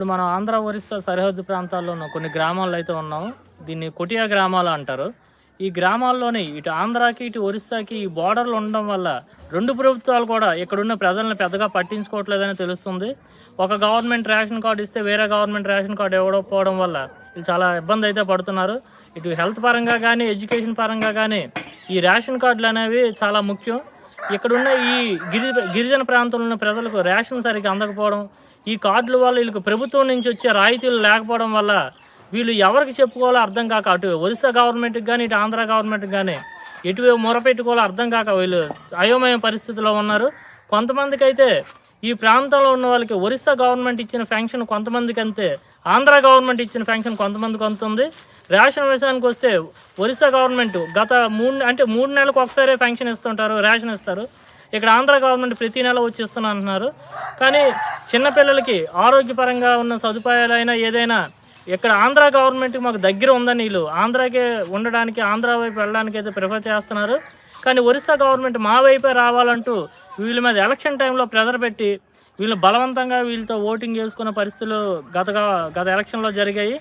ఇప్పుడు మనం ఆంధ్ర ఒరిస్సా సరిహద్దు ప్రాంతాల్లో ఉన్న కొన్ని గ్రామాల్లో అయితే ఉన్నాం. దీన్ని కొటియా గ్రామాలు అంటారు. ఈ గ్రామాల్లోని ఇటు ఆంధ్రాకి ఇటు ఒరిస్సాకి ఈ బోర్డర్లు ఉండడం వల్ల రెండు ప్రభుత్వాలు కూడా ఇక్కడున్న ప్రజల్ని పెద్దగా పట్టించుకోవట్లేదని తెలుస్తుంది. ఒక గవర్నమెంట్ రేషన్ కార్డు ఇస్తే వేరే గవర్నమెంట్ రేషన్ కార్డు ఇవ్వకపోవడం వల్ల ఇది చాలా ఇబ్బంది అయితే పడుతున్నారు. ఇటు హెల్త్ పరంగా కానీ ఎడ్యుకేషన్ పరంగా కానీ ఈ రేషన్ కార్డులు అనేవి చాలా ముఖ్యం. ఇక్కడున్న ఈ గిరిజన ప్రాంతంలో ఉన్న ప్రజలకు రేషన్ సరిగ్గా అందకపోవడం, ఈ కార్డుల వల్ల వీళ్ళకి ప్రభుత్వం నుంచి వచ్చే రాయితీలు లేకపోవడం వల్ల వీళ్ళు ఎవరికి చెప్పుకోవాలో అర్థం కాక అటు ఒరిస్సా గవర్నమెంట్కి కానీ ఇటు ఆంధ్ర గవర్నమెంట్కి కానీ ఎటు మొరపెట్టుకోవాలో అర్థం కాక వీళ్ళు అయోమయ పరిస్థితిలో ఉన్నారు. కొంతమందికి అయితే ఈ ప్రాంతంలో ఉన్న వాళ్ళకి ఒరిస్సా గవర్నమెంట్ ఇచ్చిన పెన్షన్ కొంతమందికి అంతే, ఆంధ్ర గవర్నమెంట్ ఇచ్చిన పెన్షన్ కొంతమందికి అందుతుంది. రేషన్ విషయానికి వస్తే ఒరిస్సా గవర్నమెంట్ గత 3 నెలలకు ఒకసారి పెన్షన్ ఇస్తుంటారు, రేషన్ ఇస్తారు. ఇక్కడ ఆంధ్ర గవర్నమెంట్ ప్రతి నెల వచ్చి ఇస్తున్నా అంటున్నారు. కానీ చిన్నపిల్లలకి ఆరోగ్యపరంగా ఉన్న సదుపాయాలైనా ఏదైనా ఇక్కడ ఆంధ్ర గవర్నమెంట్కి మాకు దగ్గర ఉందని వీళ్ళు ఆంధ్రాకే ఉండడానికి ఆంధ్ర వైపు వెళ్ళడానికి అయితే ప్రిఫర్ చేస్తున్నారు. కానీ ఒరిస్సా గవర్నమెంట్ మా వైపే రావాలంటూ వీళ్ళ మీద ఎలక్షన్ టైంలో ప్రెజర్ పెట్టి వీళ్ళు బలవంతంగా వీళ్ళతో ఓటింగ్ చేసుకున్న పరిస్థితులు గత ఎలక్షన్లో జరిగాయి.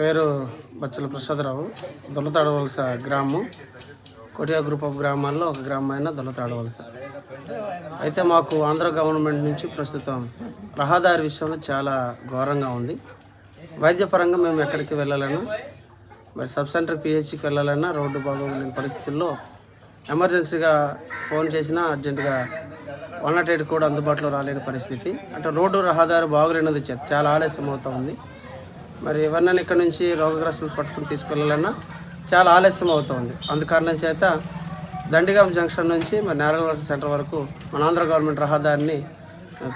పేరు బచ్చల ప్రసాదరావు. దొల్లతాడవలస గ్రామం, కొటియా గ్రూప్ ఆఫ్ గ్రామాల్లో ఒక గ్రామమైన దొల్లతాడవలస. అయితే మాకు ఆంధ్ర గవర్నమెంట్ నుంచి ప్రస్తుతం రహదారి విషయంలో చాలా ఘోరంగా ఉంది. వైద్యపరంగా మేము ఎక్కడికి వెళ్ళాలన్నా, మరి సబ్ సెంటర్ పిహెచ్కి వెళ్ళాలన్నా రోడ్డు బాగోలేని పరిస్థితుల్లో ఎమర్జెన్సీగా ఫోన్ చేసినా అర్జెంటుగా 108 కూడా అందుబాటులో రాలేని పరిస్థితి. అంటే రోడ్డు రహదారి బాగులేనది చేత చాలా ఆలస్యం అవుతూ ఉంది. మరి ఎవరినైనా ఇక్కడ నుంచి రోగగ్రస్తులు పట్టుకుని తీసుకెళ్ళాలన్నా చాలా ఆలస్యం అవుతుంది. అందుకారణం చేత దండిగాం జంక్షన్ నుంచి మరి నేరగల్ సెంటర్ వరకు మన ఆంధ్ర గవర్నమెంట్ రహదారిని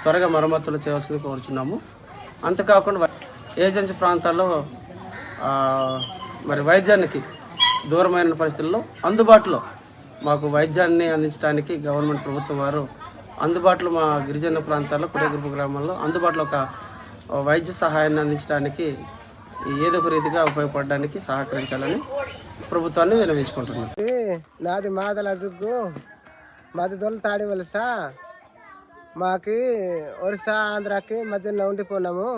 త్వరగా మరమ్మతులు చేయవలసింది కోరుచున్నాము. అంతేకాకుండా ఏజెన్సీ ప్రాంతాల్లో మరి వైద్యానికి దూరమైన పరిస్థితుల్లో అందుబాటులో మాకు వైద్యాన్ని అందించడానికి గవర్నమెంట్ ప్రభుత్వం వారు అందుబాటులో మా గిరిజన ప్రాంతాల్లో కుటుంబ గ్రామాల్లో అందుబాటులో ఒక వైద్య సహాయాన్ని అందించడానికి ఏదో ఒక రీతిగా ఉపయోగపడడానికి సహకరించాలని ప్రభుత్వాన్ని విన్నవించుకుంటున్నాం. నాది మాదల జుగ్గు, మాది దొలతాడి వలస. మాకి ఒరిస్సా ఆంధ్రాకి మధ్యలో ఉండిపోయినాము.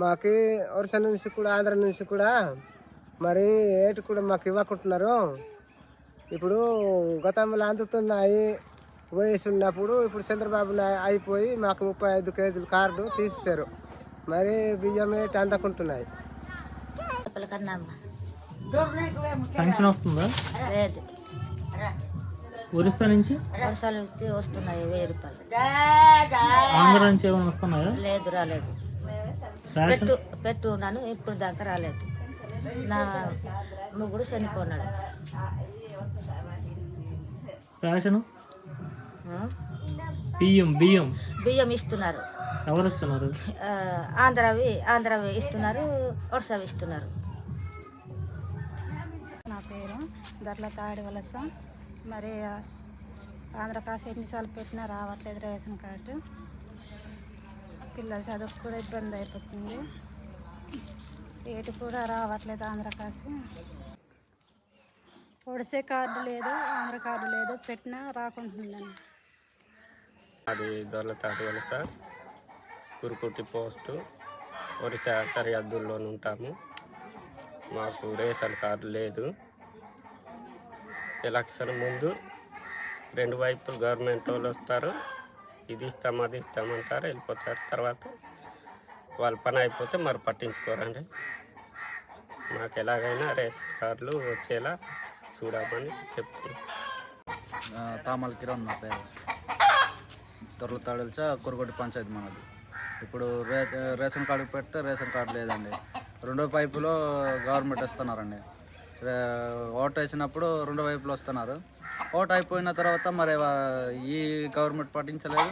మాకి ఒరిస్సా నుంచి కూడా ఆంధ్ర నుంచి కూడా మరి ఏటు కూడా మాకు ఇవ్వకుంటున్నారు. ఇప్పుడు గతంలో అందుతున్నాయి వయసు ఉన్నప్పుడు, ఇప్పుడు చంద్రబాబు అయిపోయి మాకు 35 కేజీల కార్డు తీసేశారు. మరి బియ్యం ఏటి అందుకుంటున్నాయి. పెన్షన్ వస్తుందా? లేదు. ఒరిస్సా నుంచి వర్షాలు వస్తున్నాయి 1000 రూపాయలు. ఆంధ్ర నుంచి ఏమైనా వస్తున్నాయా? లేదు, రాలేదు. రేషన్ పెట్టు ఉన్నాను, ఇప్పుడు దాకా రాలేదు. నా ముగ్గురు చనిపోన్నాడు. రేషన్ ఆ? బియ్యం బియ్యం ఇస్తున్నారు. ఎవరు ఇస్తున్నారు? ఆంధ్రవి ఇస్తున్నారు, ఒడిశావి ఇస్తున్నారు. నా పేరు దొరలతాడి వలస. మరి ఆంధ్ర కాసు ఎన్నిసార్లు పెట్టినా రావట్లేదు రేషన్ కార్డు. పిల్లల చదువుకు కూడా ఇబ్బంది అయిపోతుంది. ఏటి కూడా రావట్లేదు ఆంధ్ర కాసు. ఒడిసే కార్డు లేదు, ఆంధ్ర కార్డు లేదు, పెట్టినా రాకుంటుందని. అది దొరలతాడు వలస, కురుకుటి పోస్టు, ఒరిస్సా సరిహద్దుల్లో ఉంటాము. మాకు రేషన్ కార్డు లేదు. ఎలక్షన్ ముందు 2 వైపులు గవర్నమెంట్ వాళ్ళు వస్తారు, ఇది ఇస్తాం అది ఇస్తామంటారు, వెళ్ళిపోతారు. తర్వాత వాళ్ళ పని అయిపోతే మరి పట్టించుకోరండి. మాకు ఎలాగైనా రేషన్ కార్డులు వచ్చేలా చూడమని చెప్తున్నాం. తామల కిరణ్ నా పేరు. దొరలతాడు కురుగొడ్డి పంచాయతీ మనది. ఇప్పుడు రేషన్ కార్డు పెడితే రేషన్ కార్డు లేదండి. 2వ పైపులో గవర్నమెంట్ వస్తున్నారండి. ఓటు వేసినప్పుడు 2 వైపులు వస్తున్నారు. ఓటు అయిపోయిన తర్వాత మరి ఈ గవర్నమెంట్ పట్టించలేదు,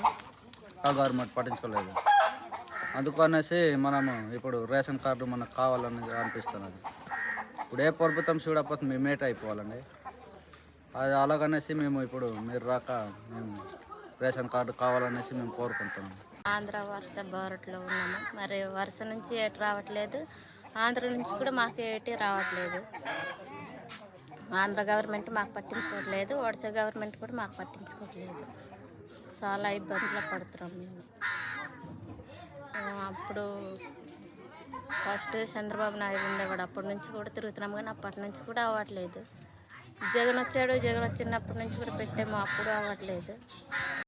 ఆ గవర్నమెంట్ పట్టించుకోలేదు. అందుకనేసి మనము ఇప్పుడు రేషన్ కార్డు మనకు కావాలని అనిపిస్తున్నది. ఇప్పుడు ఏ ప్రభుత్వం చూడకపోతే మేము మేట అయిపోవాలండి. అది అలాగనేసి మేము ఇప్పుడు మీరు రాక మేము రేషన్ కార్డు కావాలనేసి మేము కోరుకుంటున్నాము. ఆంధ్ర వరుస బారట్లో ఉన్నాము. మరి వరుస నుంచి ఏటి రావట్లేదు, ఆంధ్ర నుంచి కూడా మాకు ఏటి రావట్లేదు. ఆంధ్ర గవర్నమెంట్ మాకు పట్టించుకోవట్లేదు, ఒడిశా గవర్నమెంట్ కూడా మాకు పట్టించుకోవట్లేదు. చాలా ఇబ్బందులు పడుతున్నాం మేము. అప్పుడు ఫస్ట్ చంద్రబాబు నాయుడు ఉండేవాడు, అప్పటి నుంచి కూడా తిరుగుతున్నాము, కానీ అప్పటి నుంచి కూడా అవ్వట్లేదు. జగన్ వచ్చాడు, జగన్ వచ్చినప్పటి నుంచి కూడా పెట్టాము, అప్పుడు అవ్వట్లేదు.